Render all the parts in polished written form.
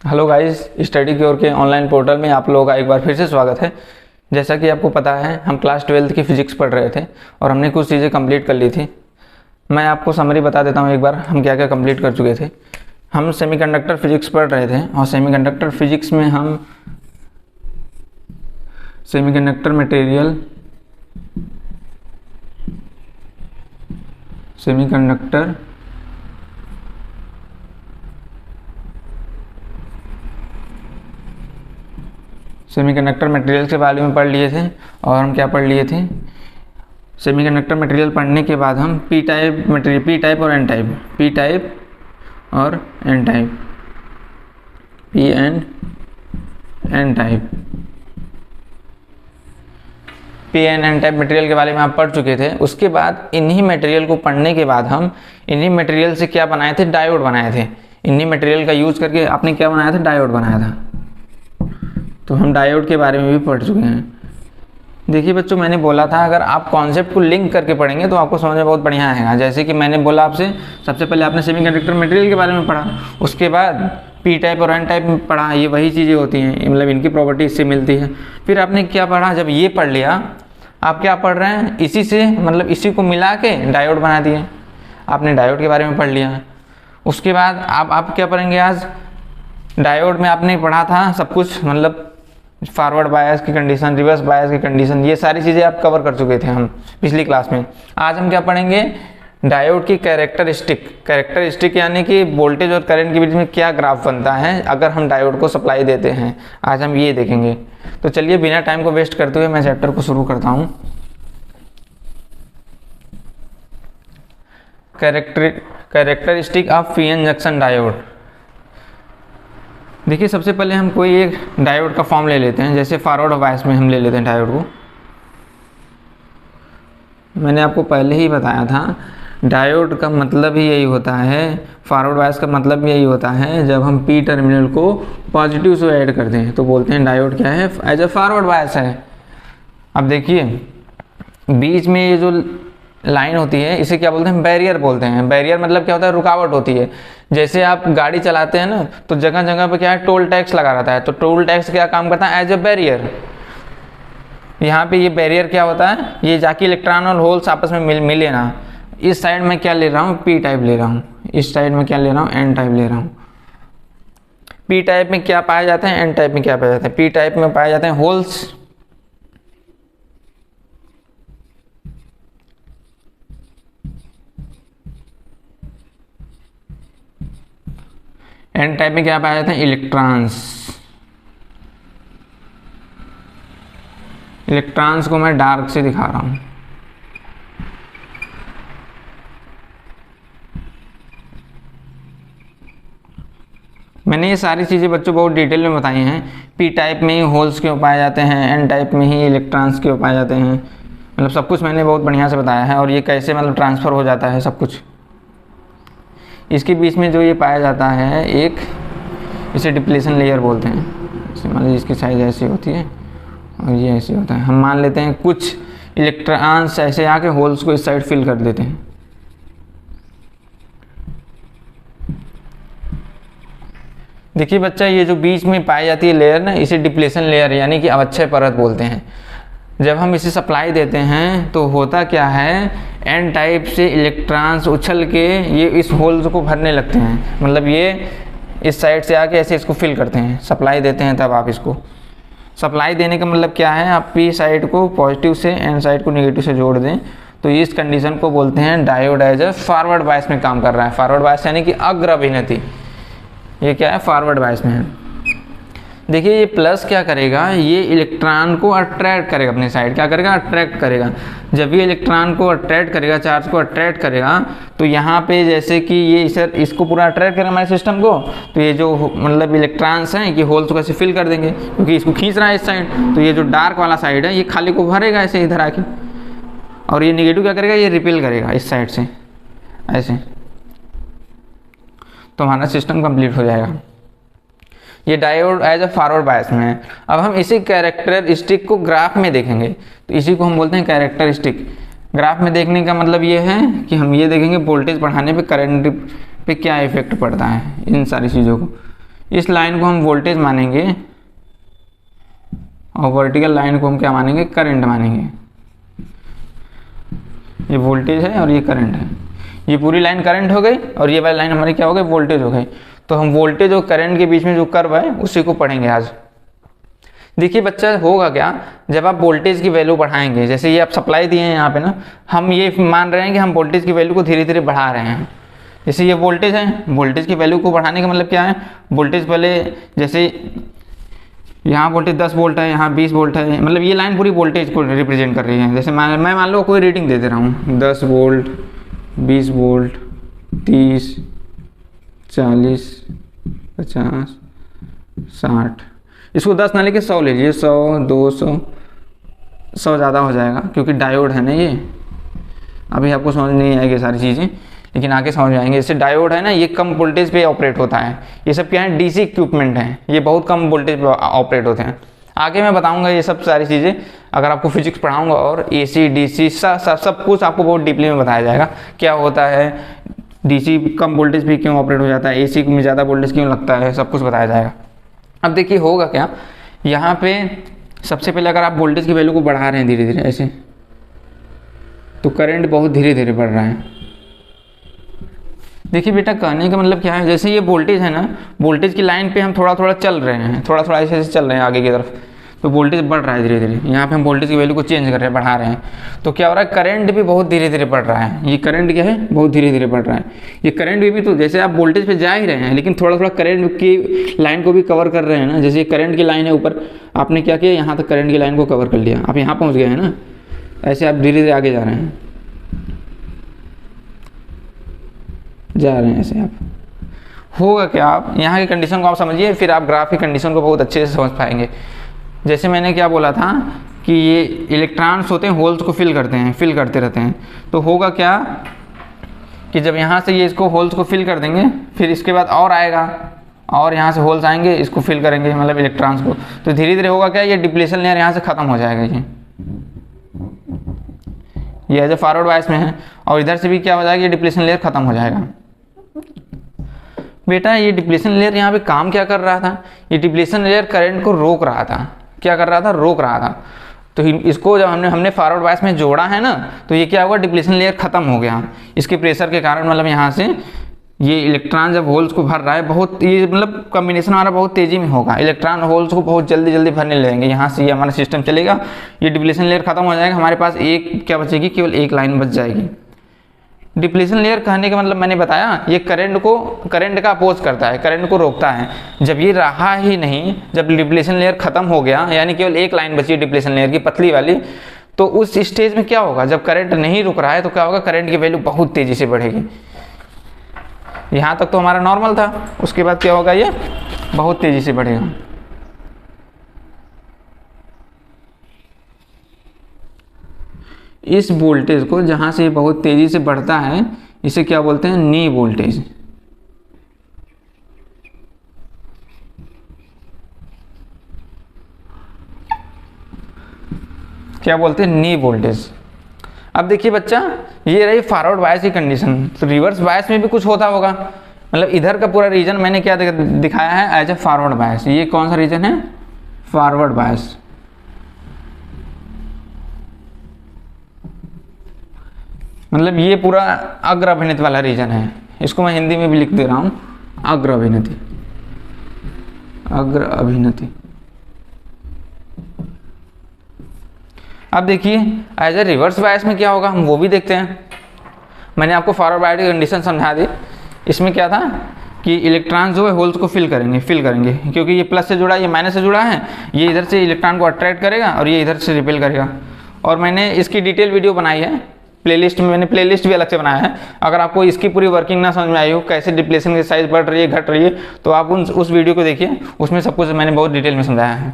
Hello guys, study cure के online portal में आप लोगों का एक बार फिर से स्वागत है। जैसा कि आपको पता है, हम क्लास 12th की फिजिक्स पढ़ रहे थे और हमने कुछ चीज़ें कंप्लीट कर ली थी। मैं आपको समरी बता देता हूँ एक बार हम क्या क्या कंप्लीट कर चुके थे। हम सेमीकंडक्टर फिजिक्स पढ़ रहे थे और सेमीकंडक्टर फिजिक्स में हम semiconductor material, semiconductor semiconductor material के बारे में पढ़ लिए थे। और हम क्या पढ़ लिए थे, सेमीकंडक्टर मटेरियल पढ़ने के बाद हम P type material, P type और एन टाइप, पी टाइप और N type, P and N type, P N N type material के बारे में आप पढ़ चुके थे। उसके बाद इन्हीं मटेरियल को पढ़ने के बाद हम इन्हीं मटेरियल से क्या बनाए थे, डायोड बनाए थे। इन्हीं मटेरियल का यूज़ करके आपने क्या बनाया था, डायोड बनाया था। तो हम डायोड के बारे में भी पढ़ चुके हैं। देखिए बच्चों, मैंने बोला था अगर आप कॉन्सेप्ट को लिंक करके पढ़ेंगे तो आपको समझ में बहुत बढ़िया आएगा। जैसे कि मैंने बोला आपसे, सबसे पहले आपने सेमीकंडक्टर मटेरियल के बारे में पढ़ा, उसके बाद पी टाइप और एन टाइप में पढ़ा। ये वही चीज़ें होती हैं, मतलब इनकी प्रॉपर्टी इससे मिलती है। फिर आपने क्या पढ़ा, जब ये पढ़ लिया आप क्या पढ़ रहे हैं, इसी से मतलब इसी को मिला के डायोड बना दिए। आपने डायोड के बारे में पढ़ लिया। उसके बाद आप क्या पढ़ेंगे आज, डायोड में आपने पढ़ा था सब कुछ, मतलब फॉरवर्ड बायस की कंडीशन, रिवर्स बायस की कंडीशन, ये सारी चीज़ें आप कवर कर चुके थे हम पिछली क्लास में। आज हम क्या पढ़ेंगे, डायोड की कैरेक्टरिस्टिक यानी कि वोल्टेज और करंट के बीच में क्या ग्राफ बनता है अगर हम डायोड को सप्लाई देते हैं। आज हम ये देखेंगे। तो चलिए बिना टाइम को वेस्ट करते हुए मैं चैप्टर को शुरू करता हूँ। Characteristic of PN junction diode. देखिए सबसे पहले हम कोई एक डायोड का फॉर्म ले लेते हैं। जैसे फॉरवर्ड बायस में हम ले लेते हैं डायोड को। मैंने आपको पहले ही बताया था डायोड का मतलब ही यही होता है, फॉरवर्ड बायस का मतलब यही होता है, जब हम पी टर्मिनल को पॉजिटिव से ऐड करते हैं तो बोलते हैं डायोड क्या है, एज ए फॉरवर्ड बायस है। अब देखिए बीच में ये जो लाइन होती है इसे क्या बोलते हैं, बैरियर बोलते हैं। बैरियर मतलब क्या होता है, रुकावट होती है। जैसे आप गाड़ी चलाते हैं ना, तो जगह जगह पे क्या है, टोल टैक्स लगा रहता है। तो टोल टैक्स क्या काम करता है, एज ए बैरियर। यहाँ पे ये बैरियर क्या होता है, ये जाके इलेक्ट्रॉन और होल्स आपस में मिले ना। इस साइड में क्या ले रहा हूँ, पी टाइप ले रहा हूँ, इस साइड में क्या ले रहा हूँ, एन टाइप ले रहा हूँ। पी टाइप में क्या पाया जाता है, एन टाइप में क्या पाया जाता है। पी टाइप में पाए जाते हैं होल्स, एन टाइप में क्या पाया जाता है, इलेक्ट्रॉन्स। इलेक्ट्रॉन्स को मैं डार्क से दिखा रहा हूं। मैंने ये सारी चीज़ें बच्चों बहुत डिटेल में बताई हैं। पी टाइप में ही होल्स क्यों पाए जाते हैं, एन टाइप में ही इलेक्ट्रॉन्स क्यों पाए जाते हैं, मतलब सब कुछ मैंने बहुत बढ़िया से बताया है। और ये कैसे मतलब ट्रांसफ़र हो जाता है सब कुछ। इसके बीच में जो ये पाया जाता है एक, इसे डिप्लीशन लेयर बोलते हैं। मतलब इसकी साइज ऐसी होती है और ये ऐसे होता है। हम मान लेते हैं कुछ इलेक्ट्रॉन्स ऐसे आके होल्स को इस साइड फिल कर देते हैं। देखिए बच्चा, ये जो बीच में पाई जाती है लेयर ना, इसे डिप्लीशन लेयर यानी कि अवक्षय परत बोलते हैं। जब हम इसे सप्लाई देते हैं तो होता क्या है, एन टाइप से इलेक्ट्रॉन्स उछल के ये इस होल्स को भरने लगते हैं। मतलब ये इस साइड से आके ऐसे इसको फिल करते हैं। सप्लाई देते हैं तब आप इसको, सप्लाई देने का मतलब क्या है, आप पी साइड को पॉजिटिव से एन साइड को नेगेटिव से जोड़ दें तो इस कंडीशन को बोलते हैं diode as a forward bias में काम कर रहा है। फॉरवर्ड बायस यानी कि अग्र अभिनति, ये क्या है, फॉरवर्ड बायस में है। देखिए ये प्लस क्या करेगा, ये इलेक्ट्रॉन को अट्रैक्ट करेगा अपने साइड। क्या करेगा, अट्रैक्ट करेगा। जब ये इलेक्ट्रॉन को अट्रैक्ट करेगा, चार्ज को अट्रैक्ट करेगा, तो यहाँ पे जैसे कि ये इसको पूरा अट्रैक्ट करेगा हमारे सिस्टम को, तो ये जो मतलब इलेक्ट्रॉन्स हैं कि होल्स को ऐसे फिल कर देंगे, क्योंकि इसको खींच रहा है इस साइड। तो ये जो डार्क वाला साइड है ये खाली को भरेगा ऐसे इधर आके, और ये निगेटिव क्या करेगा, ये रिपेल करेगा इस साइड से ऐसे। तो हमारा सिस्टम कंप्लीट हो जाएगा। ये diode as a forward bias में है। अब हम इसी कैरेक्टरिस्टिक को ग्राफ में देखेंगे, तो इसी को हम बोलते हैं कैरेक्टरिस्टिक। ग्राफ में देखने का मतलब ये है कि हम ये देखेंगे वोल्टेज बढ़ाने पे करंट पे क्या इफेक्ट पड़ता है, इन सारी चीज़ों को। इस लाइन को हम वोल्टेज मानेंगे और वर्टिकल लाइन को हम क्या मानेंगे, करंट मानेंगे। ये वोल्टेज है और ये करंट है, ये पूरी लाइन करंट हो गई और ये वाली लाइन हमारी क्या हो गई, वोल्टेज हो गई। तो हम वोल्टेज और करंट के बीच में जो कर्व है उसी को पढ़ेंगे आज। देखिए बच्चा, होगा क्या, जब आप वोल्टेज की वैल्यू बढ़ाएंगे, जैसे ये आप सप्लाई दिए हैं यहाँ पे ना, हम ये मान रहे हैं कि हम वोल्टेज की वैल्यू को धीरे धीरे बढ़ा रहे हैं। जैसे ये वोल्टेज है, वोल्टेज की वैल्यू को बढ़ाने का मतलब क्या है, वोल्टेज पहले जैसे यहाँ वोल्टेज 10 वोल्ट है, यहाँ 20 वोल्ट है, मतलब ये लाइन पूरी वोल्टेज को रिप्रेजेंट कर रही है। जैसे मैं मान लो कोई रीडिंग दे दे रहा हूँ, 10 वोल्ट, 20 वोल्ट, 30, 40, 50, 60, इसको 10 ना लेके 100 ले लीजिए, 100, 200, 100 ज़्यादा हो जाएगा क्योंकि डायोड है ना ये। अभी आपको समझ नहीं आएगी सारी चीज़ें, लेकिन आगे समझ आएंगे। जैसे डायोड है ना, ये कम वोल्टेज पे ऑपरेट होता है। ये सब क्या है, डीसी इक्विपमेंट हैं, ये बहुत कम वोल्टेज पे ऑपरेट होते हैं। आगे मैं बताऊंगा ये सब सारी चीज़ें, अगर आपको फिजिक्स पढ़ाऊंगा, और एसी डीसी सब कुछ आपको बहुत डीपली में बताया जाएगा। क्या होता है, डीसी कम वोल्टेज पे क्यों ऑपरेट हो जाता है, एसी में ज़्यादा वोल्टेज क्यों लगता है, सब कुछ बताया जाएगा। अब देखिए होगा क्या, यहाँ पे सबसे पहले अगर आप वोल्टेज की वैल्यू को बढ़ा रहे हैं धीरे धीरे ऐसे, तो करंट बहुत धीरे धीरे बढ़ रहा है। देखिए बेटा, कहने का मतलब क्या है, जैसे ये वोल्टेज है ना, वोल्टेज की लाइन पे हम थोड़ा थोड़ा चल रहे हैं, थोड़ा थोड़ा ऐसे ऐसे चल रहे हैं आगे की तरफ, तो वोल्टेज बढ़ रहा है धीरे धीरे। यहाँ पे हम वोल्टेज की वैल्यू को चेंज कर रहे हैं, बढ़ा रहे हैं, तो क्या हो रहा है, करंट भी बहुत धीरे धीरे बढ़ रहा है। ये करंट क्या है, बहुत धीरे धीरे बढ़ रहा है। ये करंट भी तो जैसे आप वोल्टेज पे जा ही रहे हैं, लेकिन थोड़ा थोड़ा करंट की लाइन को भी कवर कर रहे हैं ना। जैसे ये करंट की लाइन है ऊपर, आपने क्या किया, यहाँ तक करंट की लाइन को कवर कर लिया, आप यहाँ पहुँच गए हैं ना, ऐसे आप धीरे धीरे आगे जा रहे हैं, ऐसे आप। होगा क्या, आप यहाँ की कंडीशन को आप समझिए, फिर आप ग्राफ की कंडीशन को बहुत अच्छे से समझ पाएंगे। जैसे मैंने क्या बोला था कि ये इलेक्ट्रॉन्स होते हैं, होल्स को फिल करते रहते हैं। तो होगा क्या कि जब यहाँ से ये इसको होल्स को फिल कर देंगे, फिर इसके बाद और आएगा, और यहाँ से होल्स आएंगे, इसको फिल करेंगे, मतलब इलेक्ट्रॉन्स को। तो धीरे धीरे होगा क्या, ये डिप्लेशन लेयर यहाँ से ख़त्म हो जाएगा। ये एज ए फॉरवर्ड बायस में है, और इधर से भी क्या हो जाएगा, ये डिप्लेशन लेयर ख़त्म हो जाएगा। बेटा, ये डिप्लेशन लेयर यहाँ पे काम क्या कर रहा था, ये डिप्लेशन लेयर करंट को रोक रहा था। क्या कर रहा था, रोक रहा था। तो इसको जब हमने फॉरवर्ड बायस में जोड़ा है ना, तो ये क्या हुआ, डिप्लेशन लेयर खत्म हो गया इसके प्रेशर के कारण। मतलब यहाँ से ये इलेक्ट्रॉन जब होल्स को भर रहा है, बहुत ये मतलब कम्बिनेशन हमारा बहुत तेजी में होगा, इलेक्ट्रॉन होल्स को बहुत जल्दी जल्दी भरने लगेंगे। यहाँ से ये हमारा सिस्टम चलेगा, ये डिप्लेशन लेयर खत्म हो जाएगा, हमारे पास एक क्या बचेगी, केवल एक लाइन बच जाएगी। डिप्लेशन लेयर कहने का मतलब मैंने बताया, ये करंट का अपोज करता है, करंट को रोकता है। जब ये रहा ही नहीं, जब डिप्लेशन लेयर खत्म हो गया, यानी केवल एक लाइन बची डिप्लेशन लेयर की पतली वाली, तो उस स्टेज में क्या होगा, जब करंट नहीं रुक रहा है तो क्या होगा, करंट की वैल्यू बहुत तेजी से बढ़ेगी। यहाँ तक तो हमारा नॉर्मल था, उसके बाद क्या होगा, ये बहुत तेजी से बढ़ेगा। इस वोल्टेज को जहाँ से बहुत तेजी से बढ़ता है, इसे क्या बोलते हैं, नी वोल्टेज। क्या बोलते हैं, नी वोल्टेज। अब देखिए बच्चा, ये रही फॉरवर्ड बायस की कंडीशन। तो रिवर्स बायस में भी कुछ होता होगा, मतलब इधर का पूरा रीजन मैंने क्या दिखाया है, एज ए फॉरवर्ड बायस। ये कौन सा रीजन है, फॉरवर्ड बायस। मतलब ये पूरा अग्र अभिनति वाला रीजन है, इसको मैं हिंदी में भी लिख दे रहा हूँ, अग्र अभिनति, अग्र अभिनति। अब देखिए एज ए रिवर्स बायस में क्या होगा, हम वो भी देखते हैं। मैंने आपको फॉरवर्ड बायस की कंडीशन समझा दी। इसमें क्या था कि इलेक्ट्रॉन जो है होल्स को फिल करेंगे, क्योंकि ये प्लस से जुड़ा है, ये माइनस से जुड़ा है, ये इधर से इलेक्ट्रॉन को अट्रैक्ट करेगा और ये इधर से रिपेल करेगा। और मैंने इसकी डिटेल वीडियो बनाई है प्लेलिस्ट में, मैंने प्लेलिस्ट भी अलग से बनाया है। अगर आपको इसकी पूरी वर्किंग ना समझ में आई हो, कैसे डिप्लेशन की साइज बढ़ रही है घट रही है, तो आप उस वीडियो को देखिए, उसमें सब कुछ मैंने बहुत डिटेल में समझाया है।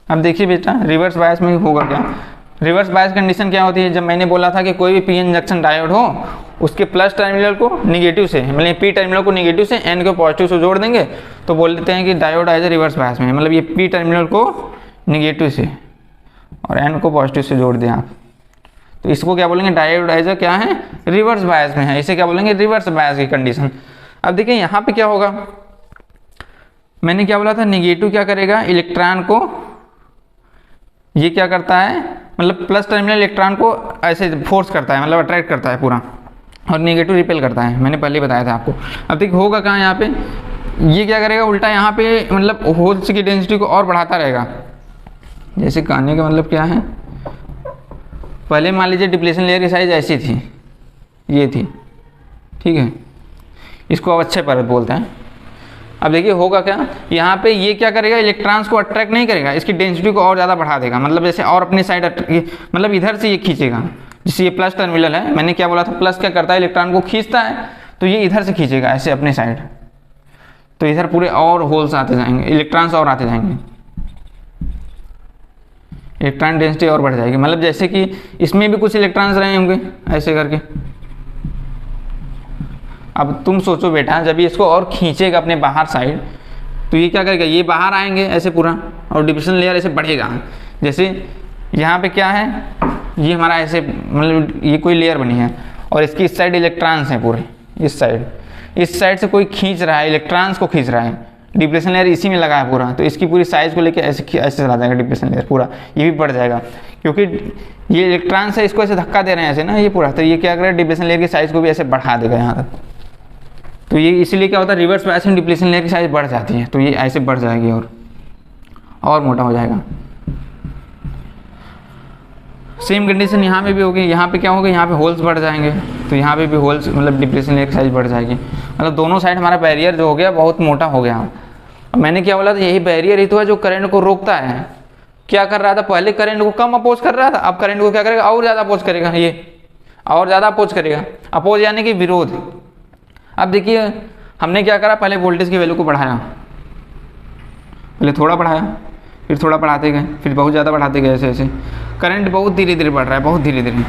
अब देखिए बेटा, रिवर्स बायस में होगा क्या, रिवर्स बायस कंडीशन क्या होती है, जब मैंने बोला था कि कोई भी पीएन जंक्शन डायोड हो, उसके प्लस टर्मिनल को निगेटिव से, मतलब पी टर्मिनल को निगेटिव से, एन को पॉजिटिव से जोड़ देंगे, तो बोल देते हैं कि diode as a reverse bias में। मतलब ये पी टर्मिनल को निगेटिव से और एन को पॉजिटिव से जोड़ दें आप, तो इसको क्या बोलेंगे, डायोड एज ए क्या है, रिवर्स बायस में है, इसे क्या बोलेंगे, रिवर्स बायस की कंडीशन। अब देखिए यहाँ पे क्या होगा, मैंने क्या बोला था, नेगेटिव क्या करेगा, इलेक्ट्रॉन को ये क्या करता है, मतलब प्लस टर्मिनल इलेक्ट्रॉन को ऐसे फोर्स करता है, मतलब अट्रैक्ट करता है पूरा, और नेगेटिव रिपेल करता है, मैंने पहले बताया था आपको। अब देखिए होगा कहाँ यहाँ पे, ये क्या करेगा उल्टा यहाँ पे, मतलब होल्स की डेंसिटी को और बढ़ाता रहेगा। जैसे कहने का मतलब क्या है, पहले मान लीजिए डिप्लेशन लेयर की साइज ऐसी थी, ये थी, ठीक है, इसको अब अच्छे परत बोलते हैं। अब देखिए होगा क्या, यहाँ पे ये क्या करेगा, इलेक्ट्रॉन्स को अट्रैक्ट नहीं करेगा, इसकी डेंसिटी को और ज़्यादा बढ़ा देगा, मतलब जैसे और अपनी साइड मतलब इधर से ये खींचेगा, जैसे ये प्लस टर्मिनल है, मैंने क्या बोला था, प्लस क्या करता है, इलेक्ट्रॉन को खींचता है, तो ये इधर से खींचेगा ऐसे अपने साइड, तो इधर पूरे और होल्स आते जाएंगे, इलेक्ट्रॉन्स और आते जाएंगे, इलेक्ट्रॉन डेंसिटी और बढ़ जाएगी। मतलब जैसे कि इसमें भी कुछ इलेक्ट्रॉन्स रहे होंगे ऐसे करके। अब तुम सोचो बेटा, जब ये इसको और खींचेगा अपने बाहर साइड, तो ये क्या करेगा, ये बाहर आएंगे ऐसे पूरा, और डिप्रेशन लेयर ऐसे बढ़ेगा। जैसे यहाँ पे क्या है, ये हमारा ऐसे, मतलब ये कोई लेयर बनी है, और इसकी इस साइड इलेक्ट्रॉन्स हैं पूरे, इस साइड से कोई खींच रहा है, इलेक्ट्रॉन्स को खींच रहा है, डिप्रेशन लेयर इसी में लगा है पूरा, तो इसकी पूरी साइज को लेकर ऐसे चला जाएगा डिप्रेशन लेयर पूरा, ये भी बढ़ जाएगा, क्योंकि ये इलेक्ट्रॉन्स है, इसको ऐसे धक्का दे रहे हैं ऐसे ना, ये पूरा, तो ये क्या करेगा, डिप्रेशन लेयर की साइज को भी ऐसे बढ़ा देगा यहाँ तक। तो ये इसलिए क्या होता है, रिवर्स बायस में डिप्लेशन लेयर की साइज बढ़ जाती है, तो ये ऐसे बढ़ जाएगी और मोटा हो जाएगा। सेम कंडीशन यहाँ पे भी होगी, यहाँ पे क्या होगा, यहाँ पे होल्स बढ़ जाएंगे, तो यहाँ पे भी होल्स, मतलब डिप्रेशन लेयर की साइज बढ़ जाएगी, मतलब दोनों साइड हमारा बैरियर जो हो गया बहुत मोटा हो गया। अब मैंने क्या बोला था, यही बैरियर ही तो है जो करंट को रोकता है। क्या कर रहा था, पहले करंट को कम अपोज कर रहा था, अब करंट को क्या करेगा, और ज़्यादा अपोज करेगा, ये और ज़्यादा अपोज करेगा, अपोज यानी कि विरोध। अब देखिए हमने क्या करा, पहले वोल्टेज की वैल्यू को बढ़ाया, पहले थोड़ा बढ़ाया, फिर थोड़ा बढ़ाते गए, फिर बहुत ज़्यादा बढ़ाते गए, ऐसे ऐसे करंट बहुत धीरे धीरे बढ़ रहा है, बहुत धीरे धीरे।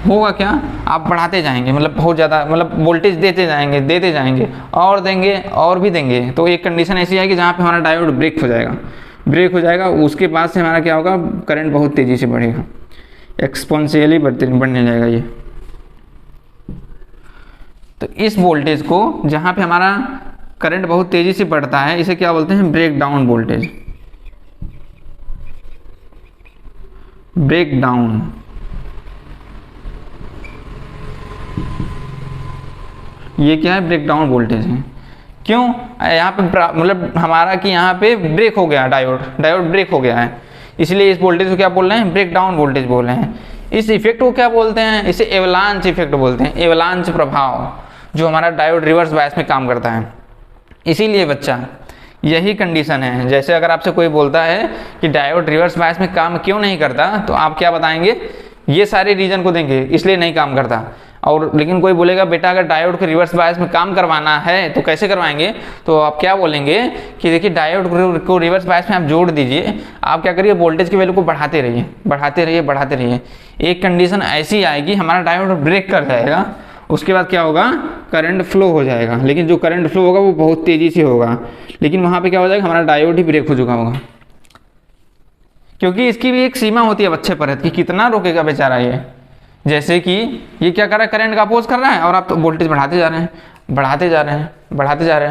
होगा क्या, आप बढ़ाते जाएंगे, मतलब बहुत ज़्यादा, मतलब वोल्टेज देते जाएंगे और देंगे और भी देंगे, तो एक कंडीशन ऐसी आएगी जहाँ पे हमारा डायोड ब्रेक हो जाएगा। उसके बाद से हमारा क्या होगा, करंट बहुत तेज़ी से बढ़ेगा, एक्सपोनेंशियली बढ़ने जाएगा ये। तो इस वोल्टेज को, जहाँ पे हमारा करंट बहुत तेज़ी से बढ़ता है, इसे क्या बोलते हैं, breakdown voltage, breakdown. ये क्या है, ब्रेक डाउन वोल्टेज है। क्यों, यहाँ पे मतलब हमारा कि यहाँ पे ब्रेक हो गया, डायोड ब्रेक हो गया है, इसलिए इस वोल्टेज को क्या बोल रहे हैं, ब्रेक डाउन वोल्टेज बोल रहे हैं। इस इफेक्ट को क्या बोलते हैं, इसे एवलांच इफेक्ट बोलते हैं, एवलांच प्रभाव, जो हमारा डायोड रिवर्स बायस में काम करता है। इसीलिए बच्चा यही कंडीशन है, जैसे अगर आपसे कोई बोलता है कि डायोड रिवर्स बायस में काम क्यों नहीं करता, तो आप क्या बताएंगे, ये सारे रीजन को देंगे, इसलिए नहीं काम करता। और लेकिन कोई बोलेगा बेटा अगर डायोड को रिवर्स बायस में काम करवाना है तो कैसे करवाएंगे, तो आप क्या बोलेंगे कि देखिए डायोड को रिवर्स बायस में आप जोड़ दीजिए, आप क्या करिए, वोल्टेज की वैल्यू को बढ़ाते रहिए। एक कंडीशन ऐसी आएगी, हमारा डायोड ब्रेक कर जाएगा, उसके बाद क्या होगा, करंट फ्लो हो जाएगा, लेकिन जो करंट फ्लो होगा वो बहुत तेज़ी से होगा, लेकिन वहाँ पे क्या हो जाएगा, हमारा डायोड ही ब्रेक हो चुका होगा। क्योंकि इसकी भी एक सीमा होती है बच्चे परत की, कितना रोकेगा बेचारा ये। जैसे कि ये क्या कर रहा है, करंट का अपोज कर रहा है, और आप तो वोल्टेज बढ़ाते जा रहे हैं,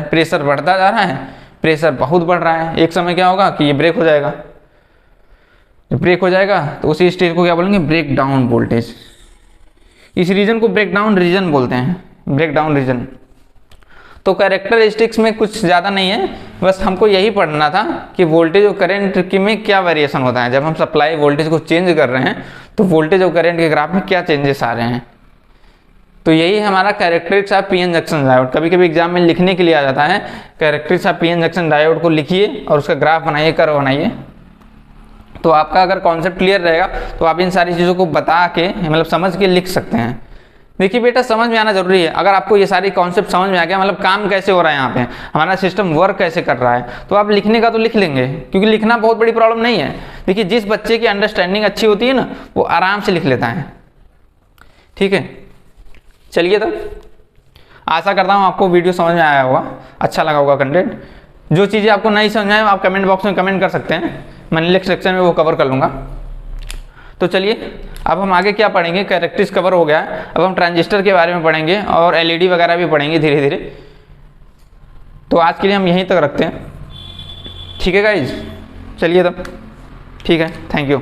प्रेशर बढ़ता जा रहा है, प्रेशर बहुत बढ़ रहा है, एक समय क्या होगा कि ये ब्रेक हो जाएगा। जब ब्रेक हो जाएगा तो उसी स्टेज को क्या बोलेंगे, ब्रेक डाउन वोल्टेज। इस रीजन को ब्रेक डाउन रीजन बोलते हैं, ब्रेक डाउन रीजन। तो कैरेक्टरिस्टिक्स में कुछ ज़्यादा नहीं है, बस हमको यही पढ़ना था कि वोल्टेज और करंट की में क्या वेरिएशन होता है। जब हम सप्लाई वोल्टेज को चेंज कर रहे हैं तो वोल्टेज और करंट के ग्राफ में क्या चेंजेस आ रहे हैं। तो यही हमारा characteristics of PN junction diode. कभी कभी एग्जाम में लिखने के लिए आ जाता है, characteristics of PN junction diode को लिखिए और उसका ग्राफ बनाइए, कर्व बनाइए। तो आपका अगर कॉन्सेप्ट क्लियर रहेगा तो आप इन सारी चीज़ों को बता के, मतलब समझ के लिख सकते हैं। देखिए बेटा, समझ में आना जरूरी है। अगर आपको ये सारी कॉन्सेप्ट समझ में आ गया, मतलब काम कैसे हो रहा है यहाँ पे, हमारा सिस्टम वर्क कैसे कर रहा है, तो आप लिखने का तो लिख लेंगे, क्योंकि लिखना बहुत बड़ी प्रॉब्लम नहीं है। देखिए जिस बच्चे की अंडरस्टैंडिंग अच्छी होती है ना, वो आराम से लिख लेता है। ठीक है, चलिए तब आशा करता हूँ आपको वीडियो समझ में आया होगा, अच्छा लगा होगा कंटेंट। जो चीज़ें आपको नहीं समझ में आए आप कमेंट बॉक्स में कमेंट कर सकते हैं, मैं नेक्स्ट सेक्शन में वो कवर कर लूँगा। तो चलिए अब हम आगे क्या पढ़ेंगे, कैरेक्टरिस्टिक्स कवर हो गया, अब हम ट्रांजिस्टर के बारे में पढ़ेंगे और एलईडी वगैरह भी पढ़ेंगे धीरे धीरे। तो आज के लिए हम यहीं तक रखते हैं, ठीक है गाइज, चलिए तब, ठीक है, थैंक यू।